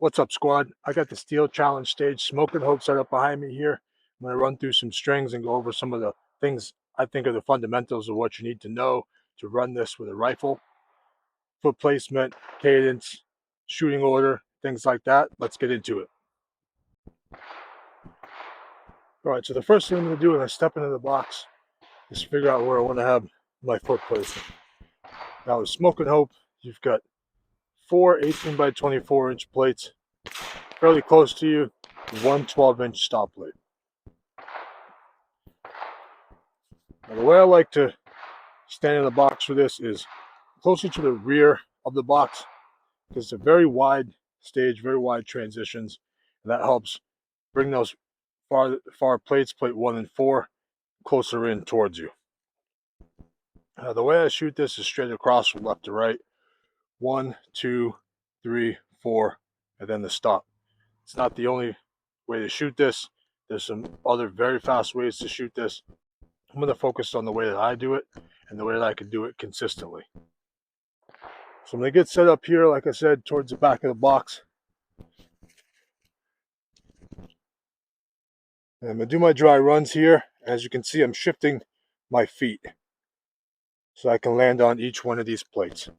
What's up, squad? I got the Steel Challenge stage Smoking Hope set up behind me here. I'm going to run through some strings and go over some of the things I think are the fundamentals of what you need to know to run this with a rifle. Foot placement, cadence, shooting order, things like that. Let's get into it. All right, so the first thing I'm going to do when I step into the box is figure out where I want to have my foot placement. Now with Smoking Hope, you've got 4 18 by 24 inch plates fairly close to you, one 12-inch stop plate. Now, the way I like to stand in the box for this is closer to the rear of the box because it's a very wide stage, very wide transitions, and that helps bring those far plates, plate 1 and 4, closer in towards you. The way I shoot this is straight across from left to right. 1, 2, 3, 4, and then the stop. It's not the only way to shoot this. There's some other very fast ways to shoot this. I'm going to focus on the way that I do it and the way that I can do it consistently. So I'm going to get set up here, like I said, towards the back of the box. And I'm going to do my dry runs here. As you can see, I'm shifting my feet so I can land on each one of these plates.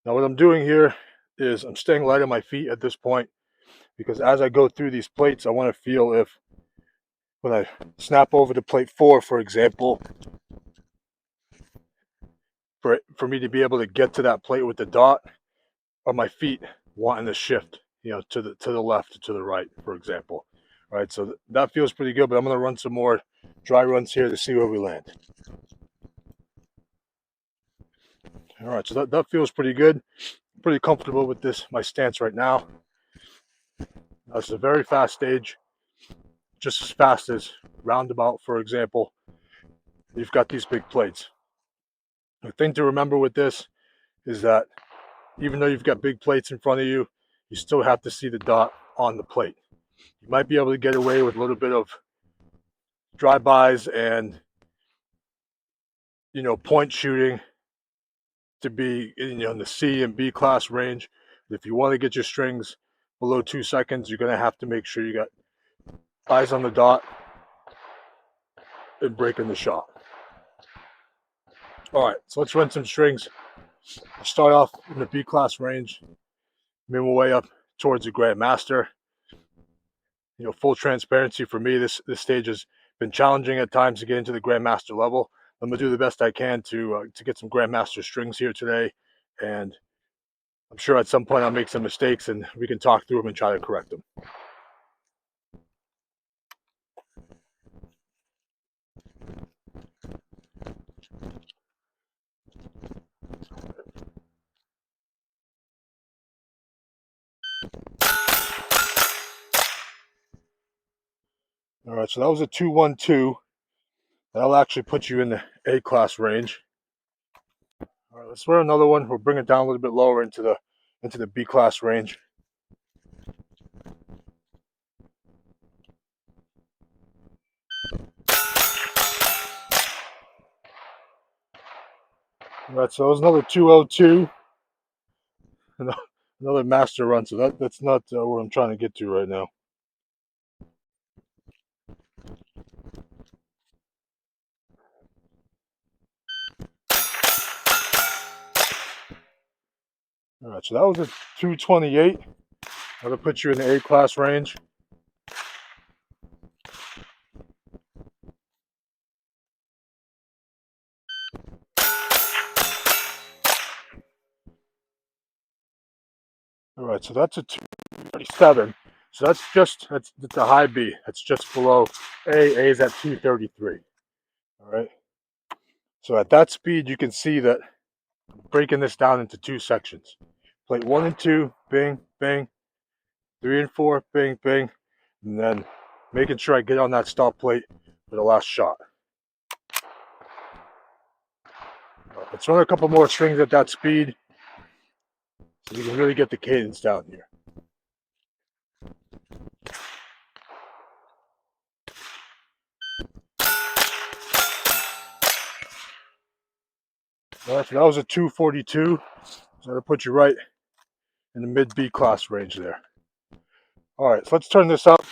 Now what I'm doing here is I'm staying light on my feet at this point because as I go through these plates, I want to feel if when I snap over to plate 4, for example, for me to be able to get to that plate with the dot, are my feet wanting to shift, to the left or to the right, for example. All right, so that feels pretty good, but I'm going to run some more dry runs here to see where we land. All right, so that feels pretty good. Pretty comfortable with this, my stance right now. It's a very fast stage, just as fast as roundabout, for example. You've got these big plates. The thing to remember with this is that even though you've got big plates in front of you, you still have to see the dot on the plate. You might be able to get away with a little bit of drive-bys and, point shooting to be in the C and B class range. If you want to get your strings below 2 seconds, you're going to have to make sure you got eyes on the dot and breaking the shot. All right, so let's run some strings. I'll start off in the B class range, move my way up towards the Grandmaster. Full transparency for me, this stage has been challenging at times to get into the Grandmaster level. I'm going to do the best I can to get some Grandmaster strings here today, and I'm sure at some point I'll make some mistakes and we can talk through them and try to correct them. All right, so that was a 2-1-2. That'll actually put you in the A class range. All right, let's run another one. We'll bring it down a little bit lower into the B class range. All right, so that was another 2-0-2. Another master run. So that's not where I'm trying to get to right now. All right, so that was a 228. That'll put you in the A class range. All right, so that's a 237. So that's a high B. That's just below A. A is at 233. All right. So at that speed, you can see that I'm breaking this down into 2 sections. Plate 1 and 2, bing, bing. 3 and 4, bing, bing. And then making sure I get on that stop plate for the last shot. Let's run a couple more strings at that speed so you can really get the cadence down here. All right, so that was a 242. So that'll put you right in the mid B class range there. All right, so let's turn this up.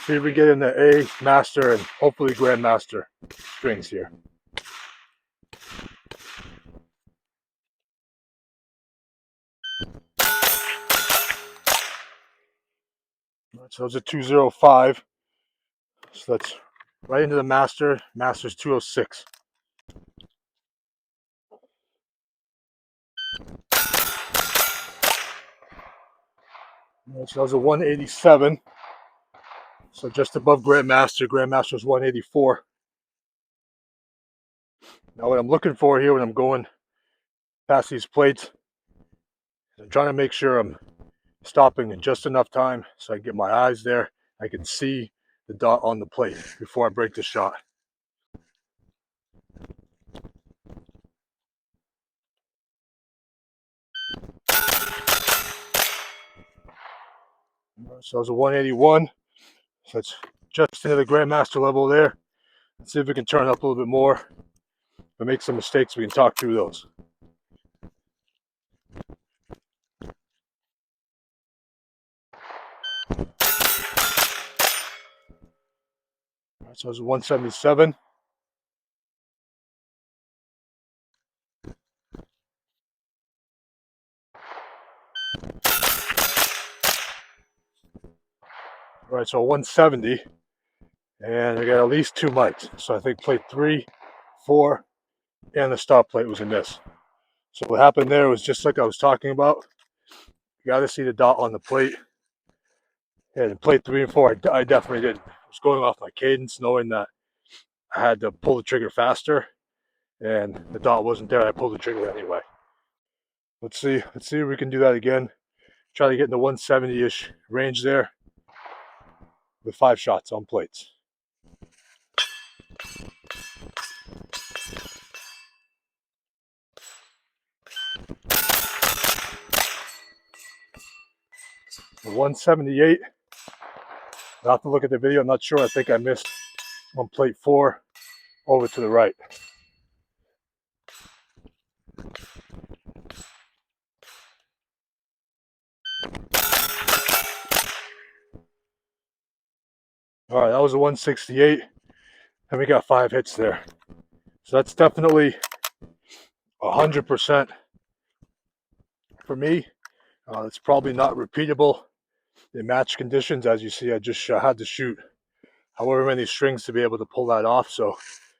See if we get into A, Master, and hopefully Grandmaster strings here. All right, so those are 205. So that's right into the Master. Master's 206. All right, so those are 187. So just above Grandmaster. Grandmaster's 184. Now what I'm looking for here when I'm going past these plates, I'm trying to make sure I'm stopping in just enough time so I can get my eyes there. I can see the dot on the plate before I break the shot. So it's a 181. So it's just into the Grandmaster level there. Let's see if we can turn up a little bit more. If I make some mistakes, we can talk through those. All right, so it's a 177. All right, so 170. And I got at least 2 mics. So I think plate 3, 4, and the stop plate was in this. So what happened there was just like I was talking about. You got to see the dot on the plate. And in plate 3 and 4, I definitely did. I was going off my cadence, knowing that I had to pull the trigger faster, and the dot wasn't there. I pulled the trigger anyway. Let's see if we can do that again. Try to get in the 170-ish range there with 5 shots on plates. The 178. I'll have to look at the video. I'm not sure. I think I missed on plate 4 over to the right. All right, that was a 168, and we got 5 hits there. So that's definitely 100% for me. It's probably not repeatable in match conditions. As you see, I just had to shoot however many strings to be able to pull that off. So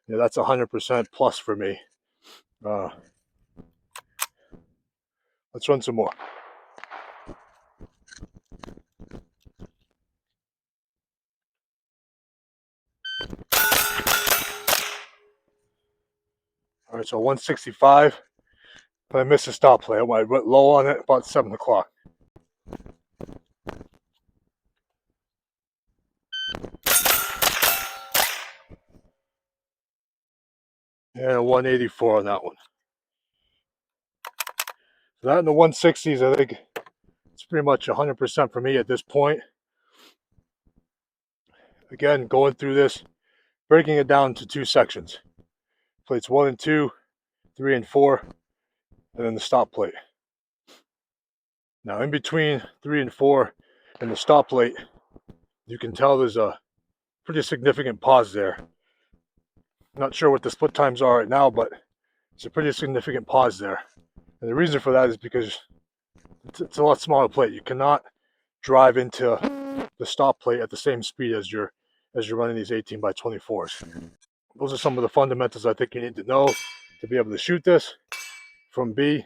that's 100% plus for me. Let's run some more. All right, so 165. But I missed a stop play. I went low on it about 7 o'clock. And a 184 on that one. So that in the 160s, I think it's pretty much 100% for me at this point. Again, going through this, breaking it down to 2 sections. Plates 1 and 2, 3 and 4, and then the stop plate. Now in between 3 and 4 and the stop plate, you can tell there's a pretty significant pause there. Not sure what the split times are right now, but it's a pretty significant pause there. And the reason for that is because it's a lot smaller plate. You cannot drive into the stop plate at the same speed as you're running these 18 by 24s. Those are some of the fundamentals I think you need to know to be able to shoot this from B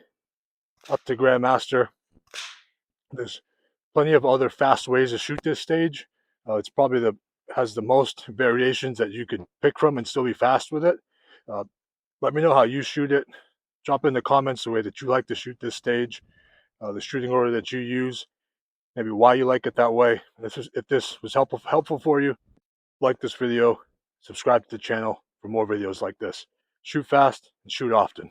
up to Grandmaster. There's plenty of other fast ways to shoot this stage. It's probably has the most variations that you could pick from and still be fast with it. Let me know how you shoot it. Drop in the comments the way that you like to shoot this stage, the shooting order that you use, maybe why you like it that way. If this was helpful for you, like this video, subscribe to the channel for more videos like this. Shoot fast and shoot often.